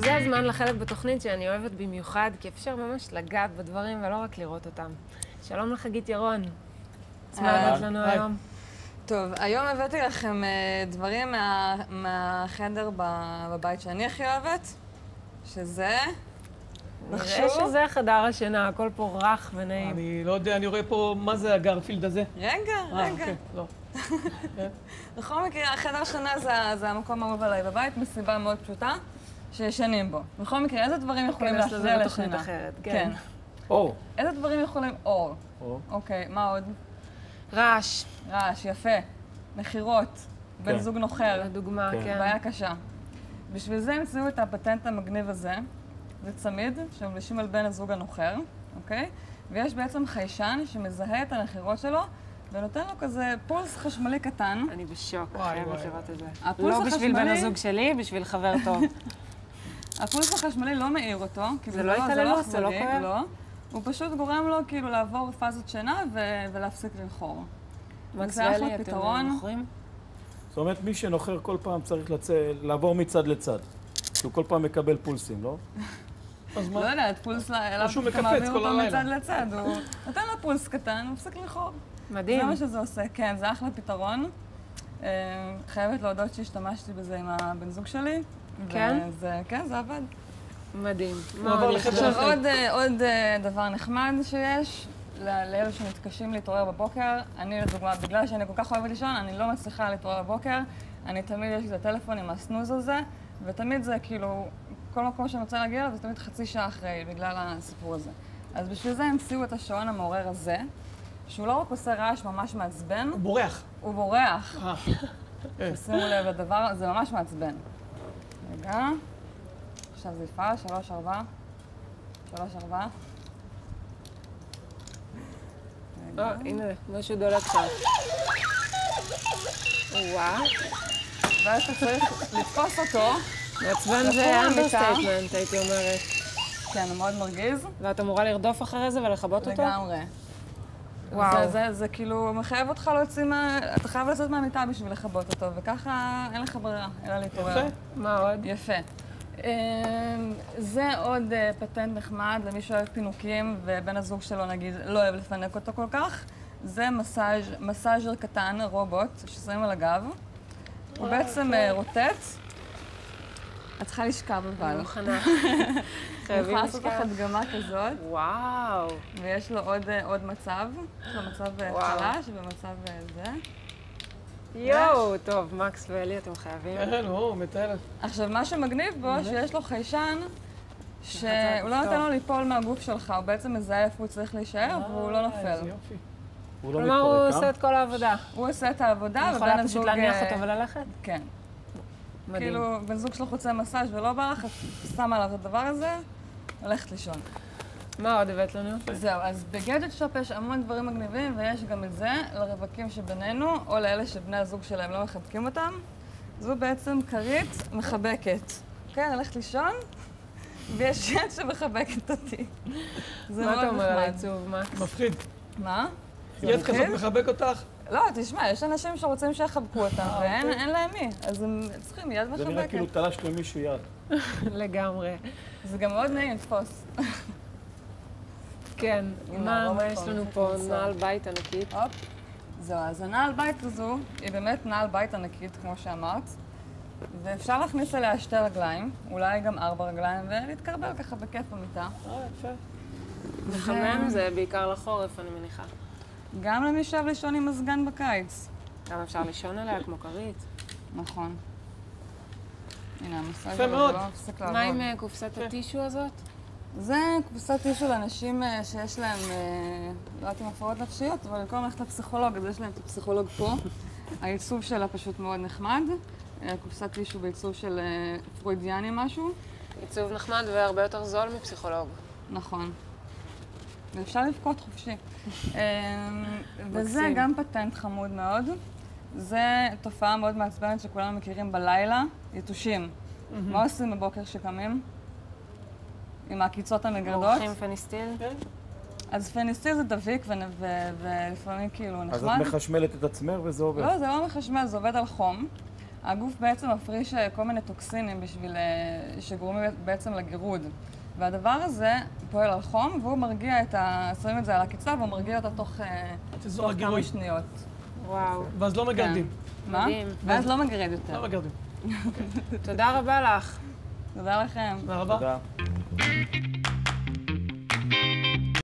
וזה הזמן לחלק בתוכנית שאני אוהבת במיוחד, כי אפשר ממש לגעת בדברים ולא רק לראות אותם. שלום לחגית ירון. אז מה הבאת לנו היום? טוב, היום הבאתי לכם דברים מהחדר בבית שאני הכי אוהבת, שזה... נראה שזה חדר השינה, הכל פה רך ונעים. אני לא יודע, אני רואה פה מה זה הגרפילד הזה. רגע. אוקיי, לא. בכל מקרה, החדר השינה זה המקום האהוב עליי בבית, מסיבה מאוד פשוטה, שישנים בו. בכל מקרה, איזה דברים יכולים להפריע לשינה? כן. אור. איזה דברים יכולים... אור. אוקיי, מה עוד? רעש. רעש, יפה. מחירות. בן זוג נוחר. לדוגמה, כן. בעיה קשה. בשביל זה המציאו את הפטנט המגניב הזה. זה צמיד שמלבישים על בן הזוג הנוחר, אוקיי? ויש בעצם חיישן שמזהה את הנחירות שלו ונותן לו כזה פולס חשמלי קטן. אני בשוק, חייבת לראות את זה. הפולס לא בשביל בן הזוג שלי, בשביל חבר טוב. הפולס החשמלי לא מעיר אותו, כי זה לא התעללות, זה לא כואב? לא. הוא פשוט גורם לו כאילו לעבור פאזות שינה ולהפסיק לנחור. מקס זה אחלה ואלי, אתם פתרון. נוחרים? זאת אומרת, מי שנוחר כל פעם צריך לעבור מצד לצד. כי הוא כל פעם מקבל פולסים, לא? אז מה? לא יודעת, פולס אליו שהוא אתה מקפץ מעביר כל אותו הלילה. מצד לצד. הוא נותן לו פולס קטן, הוא מפסיק לנחור. מדהים. זה מה שזה עושה, כן, זה אחלה פתרון. חייבת להודות שהשתמשתי בזה עם הבן זוג שלי. כן? כן, זה עבד. מדהים. עכשיו עוד דבר נחמד שיש, לאלה שמתקשים להתעורר בבוקר, אני לדוגמה, בגלל שאני כל כך אוהבת לישון, אני לא מצליחה להתעורר בבוקר, אני תמיד יש לי את הטלפון עם הסנוז הזה, ותמיד זה כאילו, כל מקום שאני רוצה להגיע אליו, זה תמיד חצי שעה אחרי, בגלל הסיפור הזה. אז בשביל זה המציאו את השעון המעורר הזה, שהוא לא רק עושה רעש ממש מעצבן, הוא בורח. הוא בורח. שימו לב לדבר, זה ממש מעצבן. רגע. עכשיו זה יפעל, 3, 4. הנה, משהו דולק שם. וואו. ואז אתה צריך לתפוס אותו. מעצבן זה אנדרסטייטמנט, הייתי אומרת. כן, הוא מאוד מרגיז. ואת אמורה לרדוף אחרי זה ולכבות אותו? לגמרי. וואו. זה כאילו מחייב אותך להוציא אתה חייב לצאת מהמיטה בשביל לכבות אותו, וככה אין לך ברירה, אלא להתעורר. יפה. מה עוד? יפה. זה עוד פטנט נחמד למי שאוהב פינוקים ובן הזוג שלו נגיד לא אוהב לפנק אותו כל כך. זה מסאז'ר קטן, רובוט, ששמים על הגב. הוא בעצם רוטט. את צריכה לשכב אבל. אני מוכנה. אני יכולה לעשות לך הדגמה כזאת. וואו. ויש לו עוד מצב. יש לו מצב חלש ומצב זה. יואו, טוב, מקס ואלי, אתם חייבים. כן, הוא מתאר. עכשיו, מה שמגניב בו, שיש לו חיישן, שהוא לא נותן לו ליפול מהגוף שלך, הוא בעצם מזהה איפה הוא צריך להישאר, והוא לא נופל. איזה יופי. הוא לא כלומר, הוא מתפרק, עושה את כל העבודה. הוא עושה את העבודה, אני יכולה פשוט להניח אותו וללכת? כן. מדהים. כאילו, בן זוג שלו רוצה מסאז' ולא בא לך, את שמה עליו את הדבר הזה, הולכת לישון. מה עוד הבאת לנו? זהו, אז בגדג'ט שופ יש המון דברים מגניבים, ויש גם את זה לרווקים שבינינו, או לאלה שבני הזוג שלהם לא מחבקים אותם. זו בעצם כרית מחבקת. כן, הולכת לישון, ויש יד שמחבקת אותי. זה מאוד נחמד. מה אתה אומר על העיצוב, מקס? מפחיד. מה? יד כזאת מחבק אותך? לא, תשמע, יש אנשים שרוצים שיחבקו אותם, ואין להם מי, אז הם צריכים יד מחבקת. זה נראה כאילו תלש למישהו יד. לגמרי. זה גם מאוד נעים לתפוס. כן, מה יש לנו פה? נעל בית ענקית. הופ. זהו, אז הנעל בית הזו היא באמת נעל בית ענקית, כמו שאמרת, ואפשר להכניס אליה 2 רגליים, אולי גם 4 רגליים, ולהתקרבל ככה בכיף במיטה. יפה. מחמם זה בעיקר לחורף, אני מניחה. גם למי שאוהב לישון עם מזגן בקיץ. גם אפשר לישון עליה כמו כרית. נכון. הנה, המסאז' יפה הזה מאוד. לא מפסיק לעבוד. מה עם קופסת הטישו הזאת? זה קופסת טישו לאנשים שיש להם, לא יודעת אם הפרעות נפשיות, אבל במקום ללכת לפסיכולוג, אז יש להם את הפסיכולוג פה. העיצוב שלה פשוט מאוד נחמד. קופסת טישו בעיצוב של פרוידיאני משהו. עיצוב נחמד והרבה יותר זול מפסיכולוג. נכון. ואפשר לבכות חופשי. וזה גם פטנט חמוד מאוד. זה תופעה מאוד מעצבנת שכולנו מכירים בלילה, יתושים. מה עושים בבוקר שקמים? עם העקיצות המגרדות. מורחים פניסטיל? כן. אז פניסטיל זה דביק ולפעמים כאילו נחמד. אז את מחשמלת את עצמך וזה עובר. לא, זה לא מחשמל, זה עובד על חום. הגוף בעצם מפריש כל מיני טוקסינים שגורמים בעצם לגירוד. והדבר הזה פועל על חום, והוא מרגיע שמים את זה על הקיצה, והוא מרגיע אותה תוך כמה שניות. וואו. ואז לא מגרדים. מה? ואז לא מגרד יותר. לא מגרדים. תודה רבה לך. תודה לכם. תודה רבה. תודה.